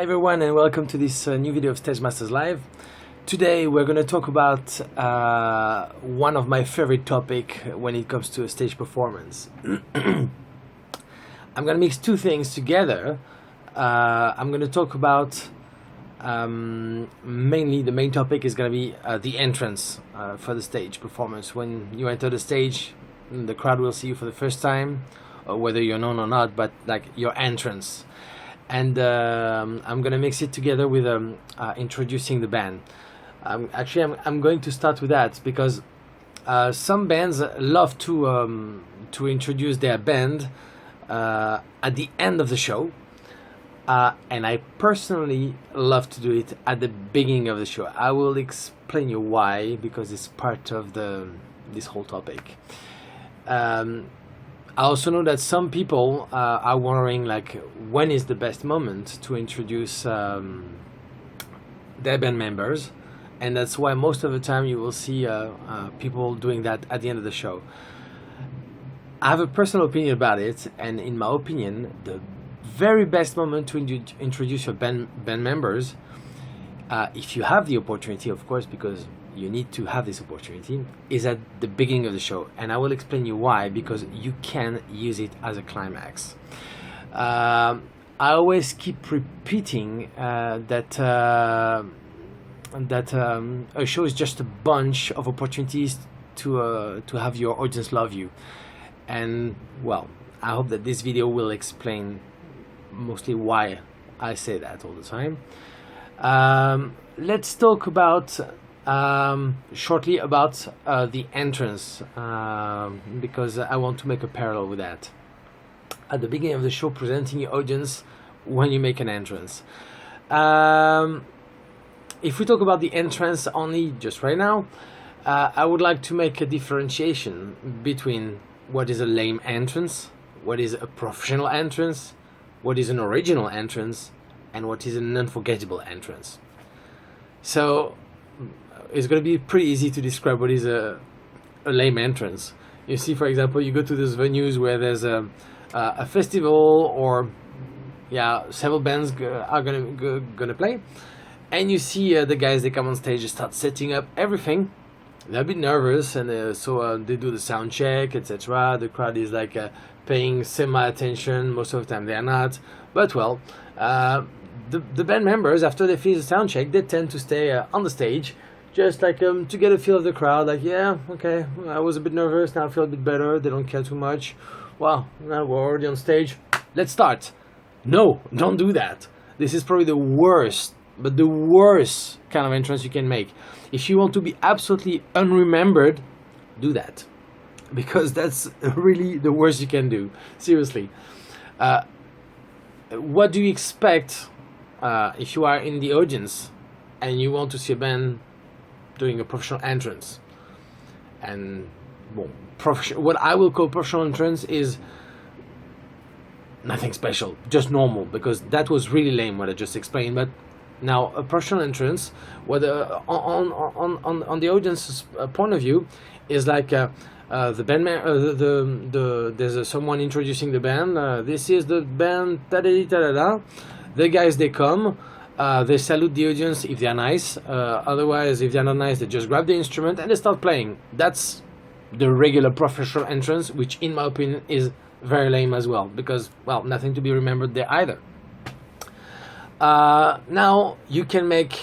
Hi everyone, and welcome to this new video of Stagemasters Live. Today we're going to talk about one of my favorite topics when it comes to a stage performance. I'm going to mix two things together. I'm going to talk about mainly the main topic is going to be the entrance for the stage performance. When you enter the stage, the crowd will see you for the first time, or whether you're known or not, but like your entrance. And I'm gonna mix it together with introducing the band. I'm going to start with that because some bands love to introduce their band at the end of the show, and I personally love to do it at the beginning of the show. I will explain you why, because it's part of this whole topic. I also know that some people are wondering, like, when is the best moment to introduce their band members, and that's why most of the time you will see people doing that at the end of the show. I have a personal opinion about it, and in my opinion, the very best moment to introduce your band members, if you have the opportunity, of course, because you need to have this opportunity, is at the beginning of the show, and I will explain you why, because you can use it as a climax. I always keep repeating that a show is just a bunch of opportunities to have your audience love you, and well, I hope that this video will explain mostly why I say that all the time. Let's talk about shortly about the entrance, because I want to make a parallel with that. At the beginning of the show, presenting your audience when you make an entrance. If we talk about the entrance only just right now, I would like to make a differentiation between what is a lame entrance, what is a professional entrance, what is an original entrance, and what is an unforgettable entrance. So it's going to be pretty easy to describe what is a lame entrance. You see, for example, you go to those venues where there's a festival, or several bands are gonna play, and you see the guys, they come on stage, they start setting up everything. They're a bit nervous, and so they do the sound check, etc. The crowd is like paying semi attention. Most of the time they are not, but well, the band members, after they finish the sound check, they tend to stay on the stage, just like to get a feel of the crowd, like, yeah, okay, I was a bit nervous, now I feel a bit better, they don't care too much. Well, now we're already on stage, let's start. No, don't do that. This is probably the worst, but the worst kind of entrance you can make. If you want to be absolutely unremembered, do that, because that's really the worst you can do, seriously. What do you expect if you are in the audience and you want to see a band doing a professional entrance? And well, what I will call professional entrance is nothing special, just normal, because that was really lame what I just explained. But now a professional entrance, whether on the audience's point of view, is like the band there's someone introducing the band. This is the band, da-da-da-da-da. The guys, they come. They salute the audience if they're nice. Otherwise, if they're not nice, they just grab the instrument and they start playing. That's the regular professional entrance, which in my opinion is very lame as well, because, well, nothing to be remembered there either. Now you can make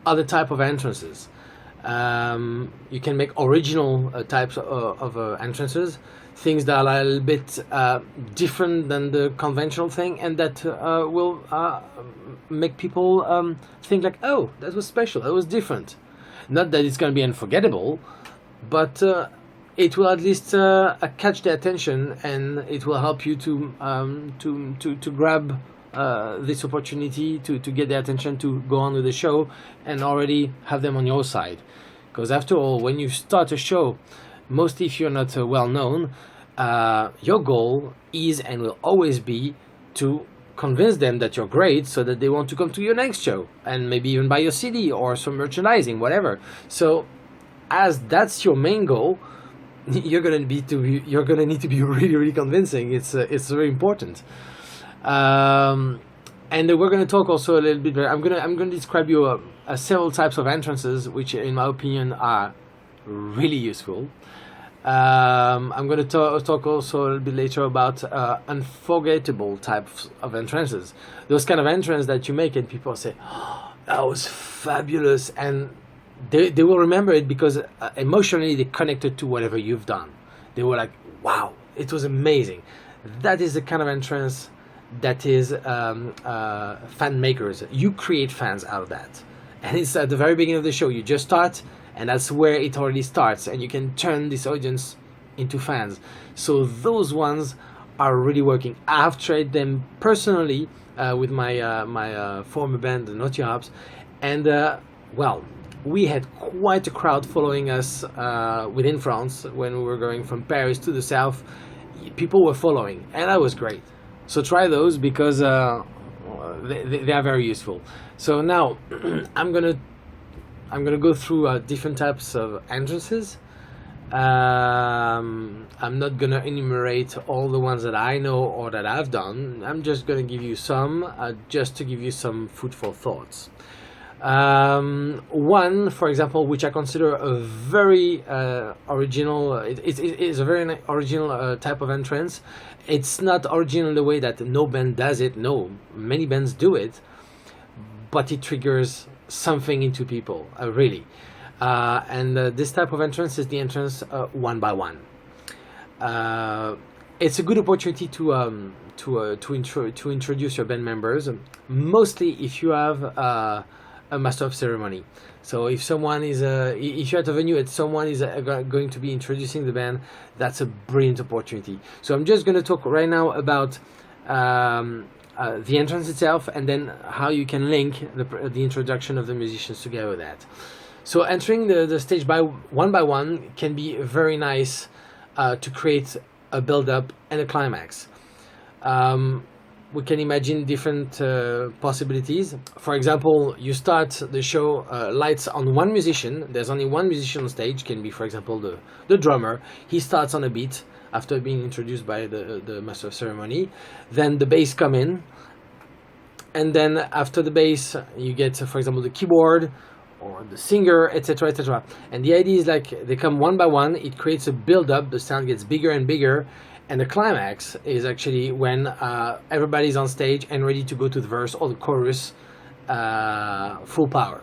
other type of entrances. You can make original types of entrances, things that are a little bit different than the conventional thing, and that will make people think like, oh, that was special, that was different. Not that it's going to be unforgettable, but it will at least catch their attention, and it will help you to grab this opportunity to get their attention, to go on with the show and already have them on your side. Because after all, when you start a show, mostly if you're not well known, your goal is and will always be to convince them that you're great, so that they want to come to your next show and maybe even buy your CD or some merchandising, whatever. So as that's your main goal, you're gonna need to be really, really convincing. It's very important. And we're going to talk also a little bit. I'm going to describe you several types of entrances, which, in my opinion, are really useful. I'm going to talk also a little bit later about unforgettable types of entrances. Those kind of entrances that you make and people say, oh, that was fabulous. And they will remember it because emotionally they connected to whatever you've done. They were like, wow, it was amazing. That is the kind of entrance that is fan makers. You create fans out of that. And it's at the very beginning of the show. You just start, and that's where it already starts. And you can turn this audience into fans. So those ones are really working. I've tried them personally with my former band, the Naughty Harps. And, well, we had quite a crowd following us within France when we were going from Paris to the south. People were following, and that was great. So try those because they are very useful. So now I'm gonna go through different types of entrances. I'm not gonna enumerate all the ones that I know or that I've done. I'm just gonna give you some, just to give you some food for thoughts. One, for example, which I consider a very original, it is a very original type of entrance. It's not original in the way that no band does it. No, many bands do it, but it triggers something into people, really. And this type of entrance is the entrance one by one. It's a good opportunity to introduce your band members, mostly if you have a master of ceremony. So if someone is if you're at a venue and someone is going to be introducing the band, that's a brilliant opportunity. So I'm just going to talk right now about the entrance itself, and then how you can link the introduction of the musicians together with that. So entering the stage by one can be very nice to create a build-up and a climax. We can imagine different possibilities. For example, you start the show lights on one musician. There's only one musician on stage. Can be, for example, the drummer. He starts on a beat after being introduced by the master of ceremony. Then the bass come in, and then after the bass, you get, for example, the keyboard or the singer, etc., etc. And the idea is like they come one by one. It creates a build-up. The sound gets bigger and bigger. And the climax is actually when everybody's on stage and ready to go to the verse or the chorus full power.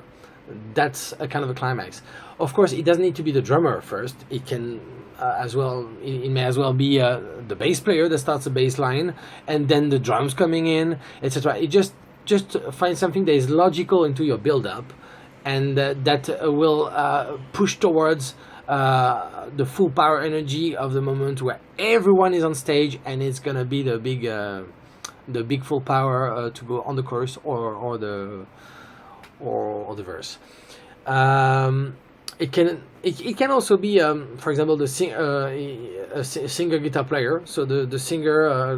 That's a kind of a climax. Of course, it doesn't need to be the drummer first. It can it may as well be the bass player that starts the bass line, and then the drums coming in, etc. It just find something that is logical into your build-up, and that will push towards the full power energy of the moment where everyone is on stage, and it's gonna be the big full power to go on the chorus or the verse. It can also be, for example, a singer guitar player. So the singer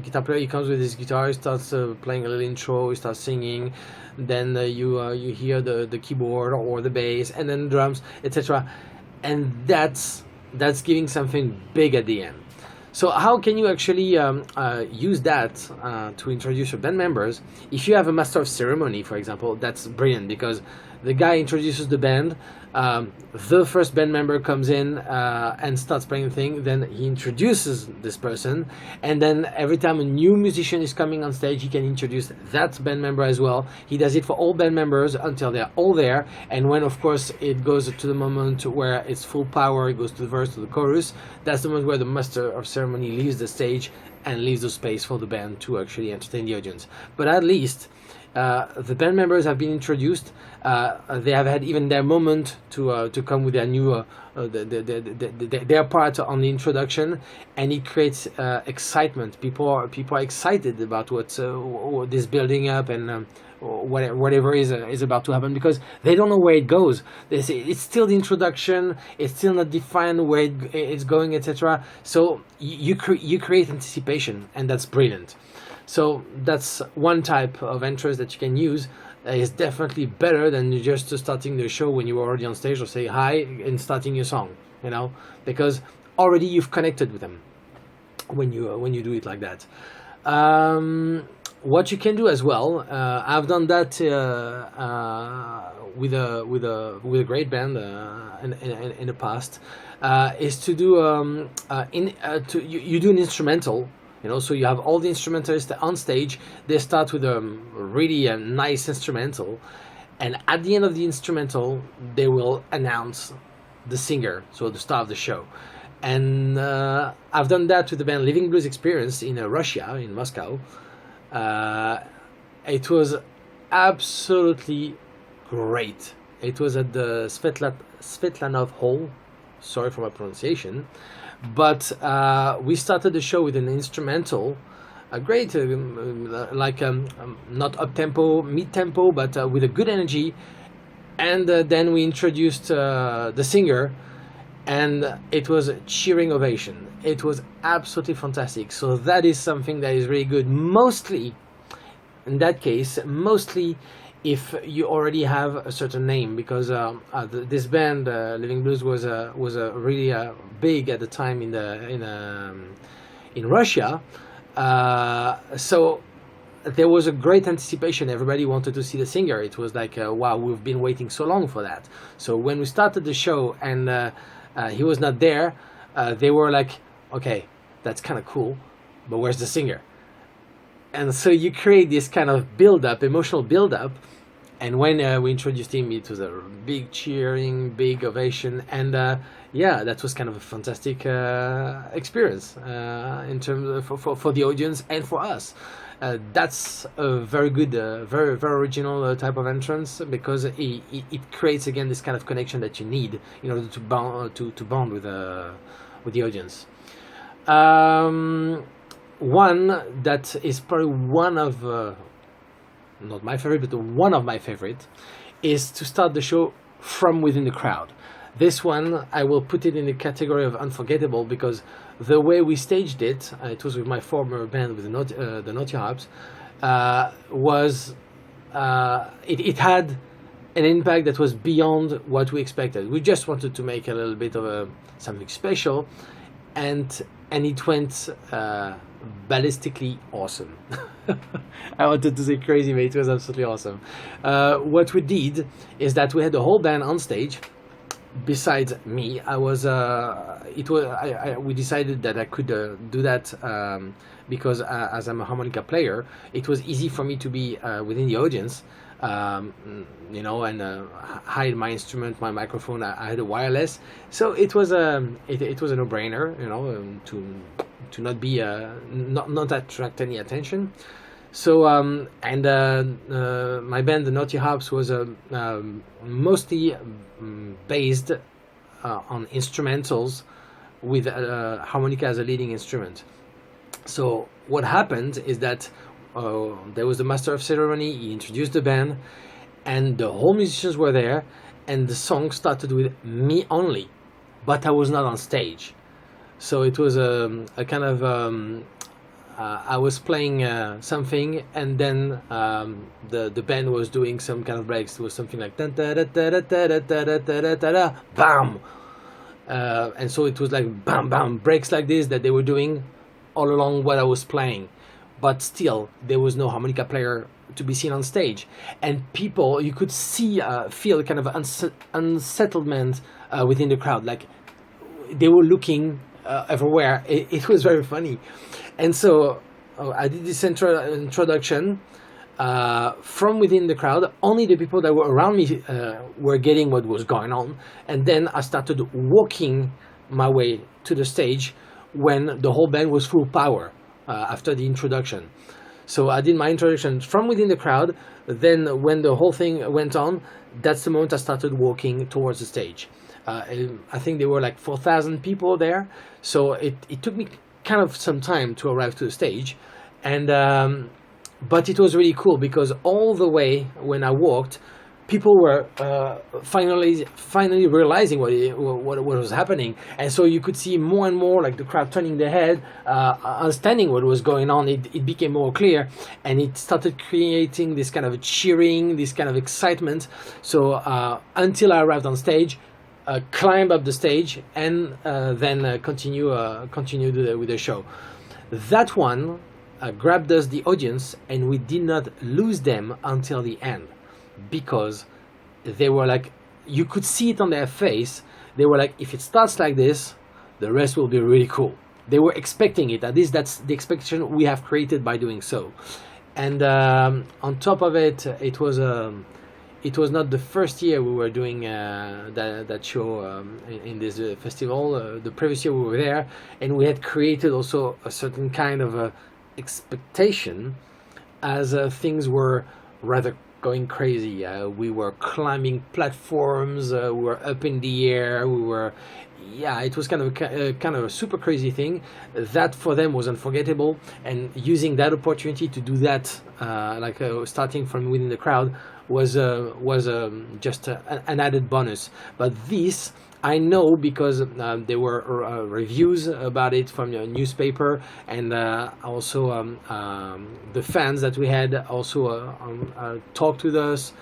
guitar player, he comes with his guitar, he starts playing a little intro, he starts singing, then you hear the keyboard or the bass, and then drums, etc. And that's giving something big at the end. So how can you actually use that to introduce your band members? If you have a master of ceremony, for example, that's brilliant because the guy introduces the band. The first band member comes in and starts playing the thing. Then he introduces this person, and then every time a new musician is coming on stage, he can introduce that band member as well. He does it for all band members until they're all there. And when, of course, it goes to the moment where it's full power, it goes to the verse, to the chorus. That's the moment where the master of ceremony leaves the stage and leaves the space for the band to actually entertain the audience. But at least the band members have been introduced. They have had even their moment to come with their new their part on the introduction, and it creates excitement. People are excited about what's this building up and whatever is about to happen, because they don't know where it goes. They say it's still the introduction. It's still not defined where it's going, etc. So you create anticipation, and that's brilliant. So that's one type of entrance that you can use. Is definitely better than just starting the show when you were already on stage, or say hi and starting your song, because already you've connected with them when you do it like that. what you can do as well, I've done that with a great band in the past, is to do you do an instrumental. So you have all the instrumentalists on stage. They start with a really nice instrumental, and at the end of the instrumental, they will announce the singer, so the star of the show. And I've done that with the band Livin Xperience in Russia, in Moscow. It was absolutely great. It was at the Svetlanov Hall. Sorry for my pronunciation. But we started the show with an instrumental, a great, not up-tempo, mid-tempo, but with a good energy. And then we introduced the singer, and it was a cheering ovation. It was absolutely fantastic. So that is something that is really good. Mostly, in that case, if you already have a certain name, because this band, Living Blues, was really big at the time in Russia. So there was a great anticipation. Everybody wanted to see the singer. It was like, wow, we've been waiting so long for that. So when we started the show and he was not there, they were like, okay, that's kind of cool, but where's the singer? And so you create this kind of emotional build-up. And when we introduced him, it was a big cheering, big ovation, and that was kind of a fantastic experience in terms for the audience and for us. That's a very good, very original type of entrance, because it creates again this kind of connection that you need in order to bond with the audience. One that is probably one of not my favorite, but one of my favorite, is to start the show from within the crowd. This one, I will put it in the category of unforgettable, because the way we staged it, it was with my former band, with the Naughty Harps, it had an impact that was beyond what we expected. We just wanted to make a little bit of something special, and it went ballistically awesome. I wanted to say crazy, but it was absolutely awesome. What we did is that we had the whole band on stage. Besides me, we decided that I could do that because as I'm a harmonica player, it was easy for me to be within the audience, and hide my instrument, my microphone. I had a wireless, so it was a no-brainer, to not be not attract any attention. So my band, the Naughty Harps, was mostly based on instrumentals with harmonica as a leading instrument. So what happened is that there was the master of ceremony. He introduced the band, and the whole musicians were there, and the song started with me only, but I was not on stage. So it was a kind of I was playing something, and then the band was doing some kind of breaks. It was something like bam, and so it was like bam bam breaks like this that they were doing all along what I was playing, but still there was no harmonica player to be seen on stage, and people, you could feel kind of unsettlement within the crowd, like they were looking everywhere. It was very funny. And so I did this introduction from within the crowd. Only the people that were around me were getting what was going on. And then I started walking my way to the stage when the whole band was full power after the introduction. So I did my introduction from within the crowd. Then when the whole thing went on, that's the moment I started walking towards the stage. I think there were like 4,000 people there. So it took me kind of some time to arrive to the stage, and but it was really cool, because all the way when I walked, people were finally realizing what was happening, and so you could see more and more like the crowd turning their head, understanding what was going on. It became more clear, and it started creating this kind of cheering, this kind of excitement. So until I arrived on stage, climb up the stage, and then continue with the show. That one grabbed us, the audience, and we did not lose them until the end, because they were like, you could see it on their face. They were like, if it starts like this, the rest will be really cool. They were expecting it. At least that's the expectation we have created by doing so. And on top of it, it was not the first year we were doing that show in this festival. The previous year we were there, and we had created also a certain kind of expectation, as things were rather going crazy. We were climbing platforms, we were up in the air, it was kind of a super crazy thing. That for them was unforgettable, and using that opportunity to do that, starting from within the crowd, was just an added bonus. But this, I know, because there were reviews about it from the newspaper, and also the fans that we had also talked with us.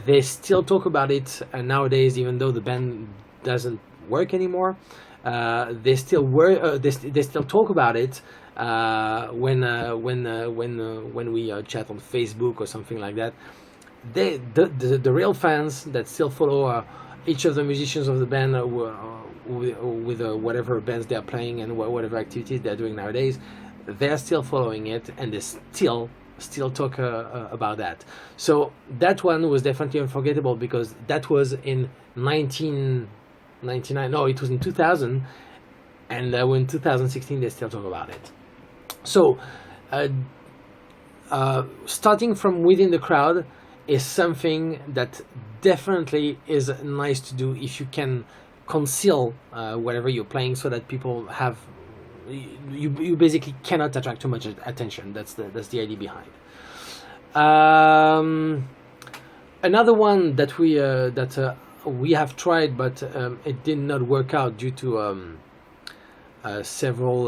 They still talk about it nowadays, even though the band doesn't work anymore. They still talk about it when we chat on Facebook or something like that. The real fans that still follow each of the musicians of the band with whatever bands they are playing and whatever activities they're doing nowadays, they're still following it, and they still talk about that. So that one was definitely unforgettable, because that was in 1999. No, it was in 2000, and when 2016 they still talk about it. So starting from within the crowd is something that definitely is nice to do if you can conceal whatever you're playing, so that people have you basically cannot attract too much attention. That's the idea behind. Another one that we have tried, but it did not work out due to several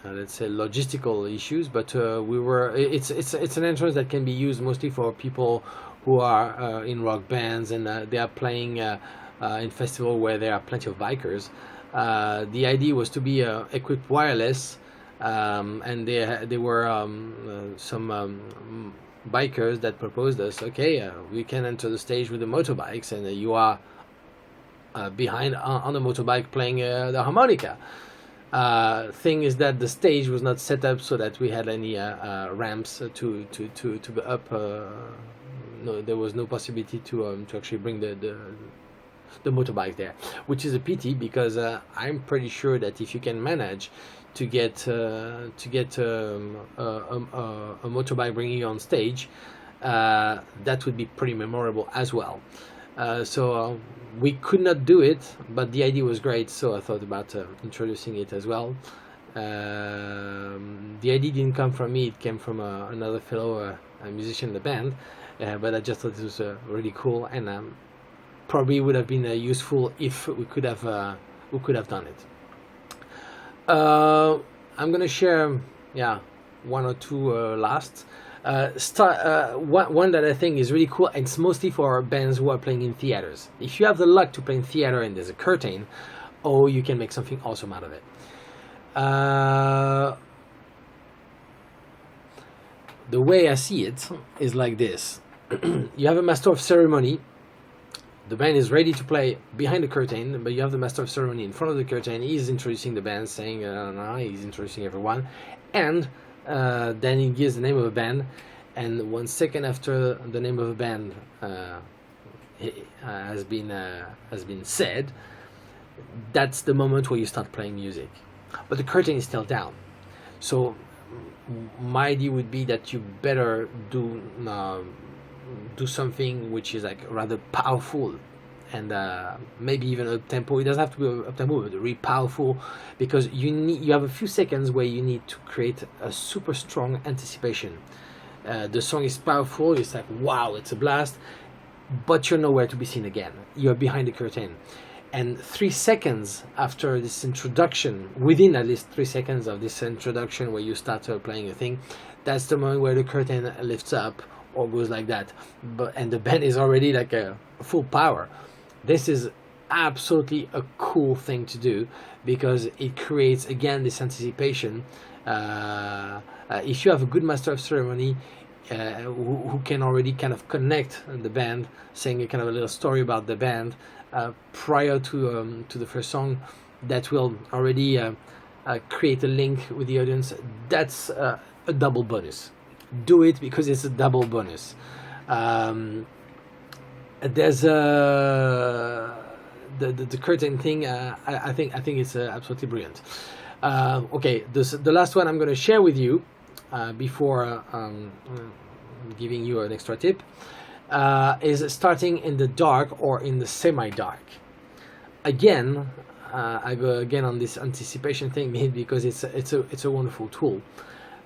let's say logistical issues. But it's an entrance that can be used mostly for people who are in rock bands, and they are playing in festival where there are plenty of bikers. The idea was to be equipped wireless, and there were some bikers that proposed us, okay, we can enter the stage with the motorbikes, and you are behind on the motorbike playing the harmonica. Thing is that the stage was not set up so that we had any ramps to go up. No, there was no possibility to actually bring the motorbike there, which is a pity, because I'm pretty sure that if you can manage to get a motorbike bringing you on stage, that would be pretty memorable as well. So we could not do it, but the idea was great, so I thought about introducing it as well. The idea didn't come from me, it came from another fellow musician in the band, but I just thought it was really cool, and probably would have been useful if we could have done it. I'm gonna share one or two last. One that I think is really cool, and it's mostly for bands who are playing in theaters. If you have the luck to play in theater and there's a curtain, you can make something awesome out of it. The way I see it is like this. You have a master of ceremony. The band is ready to play behind the curtain, but you have the master of ceremony in front of the curtain. He's introducing the band, saying, he's introducing everyone, and then he gives the name of a band, and 1 second after the name of a band has been said, that's the moment where you start playing music. But the curtain is still down. So my idea would be that you better do something which is like rather powerful, and maybe even up tempo. It doesn't have to be up tempo, but really powerful, because you have a few seconds where you need to create a super strong anticipation. The song is powerful, it's like wow, it's a blast, but you're nowhere to be seen again. You're behind the curtain, and 3 seconds after this introduction, within at least 3 seconds of this introduction where you start playing a thing, that's the moment where the curtain lifts up or goes like that, and the band is already like a full power. This is absolutely a cool thing to do, because it creates again this anticipation. If you have a good master of ceremony who can already kind of connect the band, saying a kind of a little story about the band prior to the first song, that will already create a link with the audience, that's a double bonus. Do it because it's a double bonus. There's the curtain thing. I think it's absolutely brilliant. Okay, the last one I'm going to share with you before giving you an extra tip is starting in the dark or in the semi-dark. Again, I go again on this anticipation thing because it's a wonderful tool.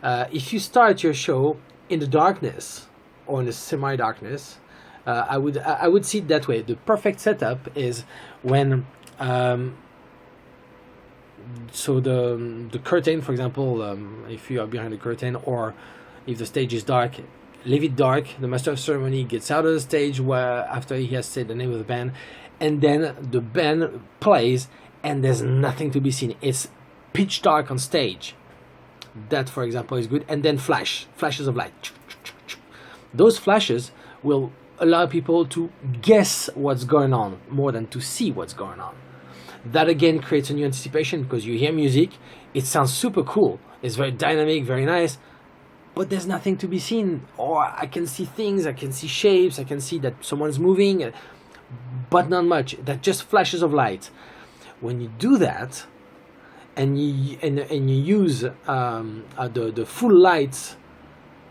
If you start your show in the darkness or in the semi-darkness, I would see it that way. The perfect setup is when so the curtain, for example, if you are behind the curtain, or if the stage is dark, leave it dark. The master of ceremony gets out of the stage where after he has said the name of the band, and then the band plays, and there's nothing to be seen. It's pitch dark on stage. That, for example, is good. And then flashes of light. Those flashes will allow people to guess what's going on more than to see what's going on. That again creates a new anticipation, because you hear music, it sounds super cool, it's very dynamic, very nice, but there's nothing to be seen. Or I can see things, I can see shapes, I can see that someone's moving, but not much. That just flashes of light. When you do that, and you use the full lights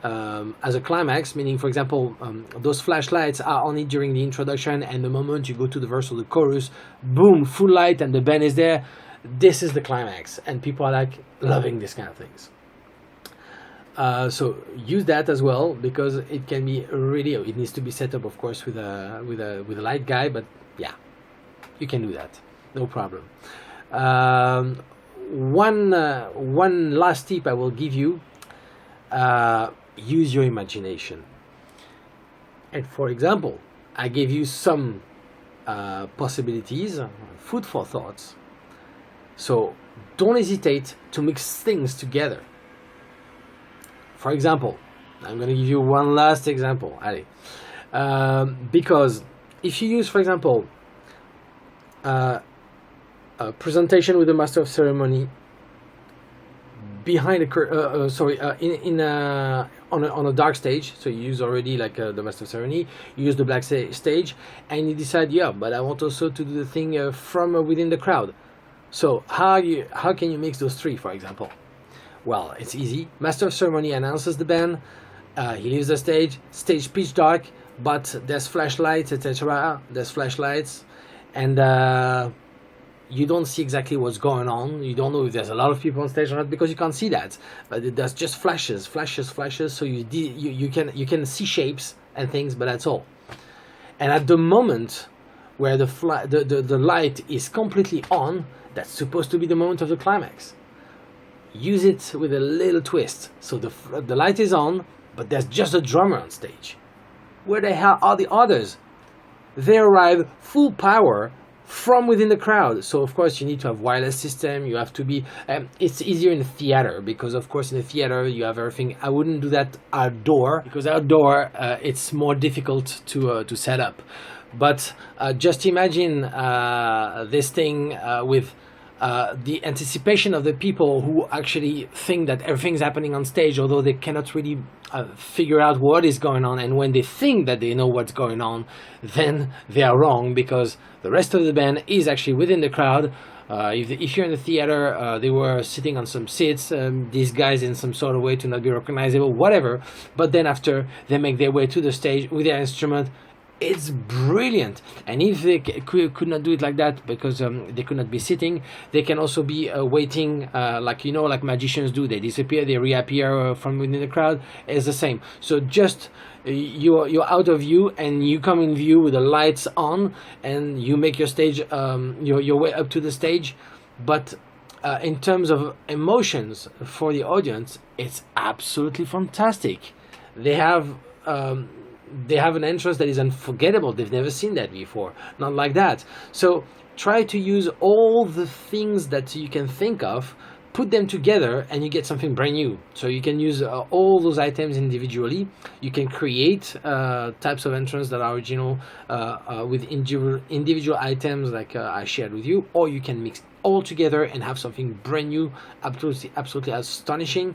as a climax, meaning, for example, those flashlights are only during the introduction, and the moment you go to the verse or the chorus, boom, full light, and the band is there. This is the climax, and people are like loving this kind of things. So use that as well, because it can be really. It needs to be set up, of course, with a light guy, but yeah, you can do that, no problem. One last tip I will give you. Use your imagination. And for example, I gave you some possibilities, food for thoughts. So don't hesitate to mix things together. For example, I'm going to give you one last example, allez. Because if you use, for example, a presentation with the master of ceremony behind on a dark stage, so you use already like the master of ceremony, you use the black stage, and you decide, yeah, but I want also to do the thing from within the crowd. So how can you mix those three, for example? Well, it's easy. Master of ceremony announces the band, he leaves the stage pitch dark, but there's flashlights, etc. There's flashlights, and you don't see exactly what's going on. You don't know if there's a lot of people on stage or not, because you can't see that. But there's just flashes. So you can see shapes and things, but that's all. And at the moment where the light is completely on, that's supposed to be the moment of the climax. Use it with a little twist. So the light is on, but there's just a drummer on stage. Where the hell are the others? They arrive full power from within the crowd. So of course you need to have wireless system. You have to be it's easier in the theater, because of course in the theater you have everything. I wouldn't do that outdoor, because outdoor it's more difficult to set up. But just imagine this thing with the anticipation of the people who actually think that everything's happening on stage, although they cannot really figure out what is going on. And when they think that they know what's going on, then they are wrong, because the rest of the band is actually within the crowd. If you're in the theater, they were sitting on some seats, these guys in some sort of way to not be recognizable, whatever. But then after they make their way to the stage with their instrument, it's brilliant. And if they could not do it like that because they could not be sitting, they can also be waiting, like magicians do. They disappear, they reappear from within the crowd. It's the same. So just you're out of view and you come in view with the lights on, and you make your stage your way up to the stage. But in terms of emotions for the audience, it's absolutely fantastic. They have an entrance that is unforgettable. They've never seen that before. Not like that. So try to use all the things that you can think of, put them together, and you get something brand new. So you can use all those items individually. You can create types of entrance that are original with individual items like I shared with you, or you can mix all together and have something brand new, absolutely astonishing.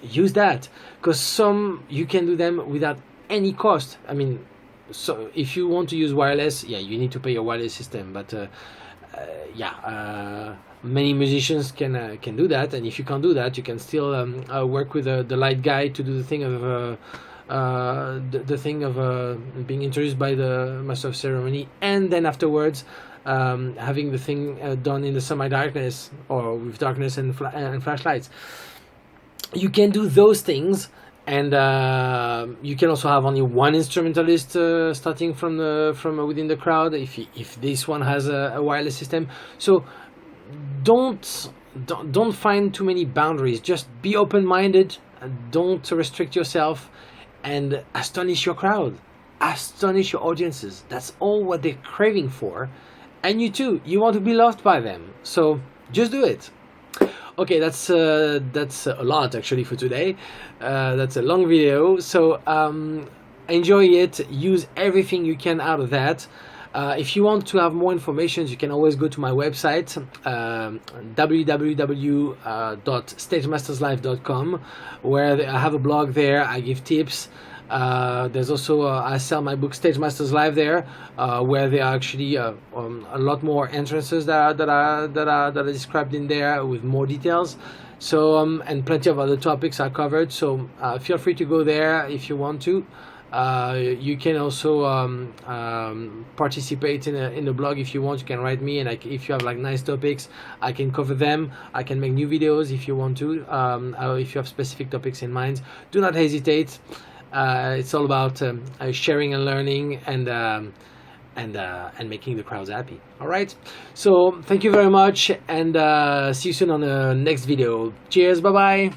Use that, because you can do them without any cost. I mean, so if you want to use wireless, yeah, you need to pay a wireless system, but many musicians can do that. And if you can't do that, you can still work with the light guy to do the thing of being introduced by the master of ceremony, and then afterwards having the thing done in the semi-darkness or with darkness and flashlights. You can do those things. And you can also have only one instrumentalist starting from within the crowd if this one has a wireless system. So don't find too many boundaries. Just be open-minded. Don't restrict yourself, and astonish your crowd, astonish your audiences. That's all what they're craving for, and you too. You want to be loved by them. So just do it. Okay, that's a lot actually for today. That's a long video, so enjoy it. Use everything you can out of that. If you want to have more information, you can always go to my website, www.stagemasterslive.com, where I have a blog there. I give tips. There's also I sell my book Stage Masters Live there, where there are actually a lot more entrances that are described in there with more details. So and plenty of other topics are covered. So feel free to go there if you want to. You can also participate in the blog if you want. You can write me, and if you have like nice topics, I can cover them. I can make new videos if you want to. If you have specific topics in mind, do not hesitate. It's all about sharing and learning and making the crowds happy. All right. So thank you very much, and see you soon on the next video. Cheers. Bye bye.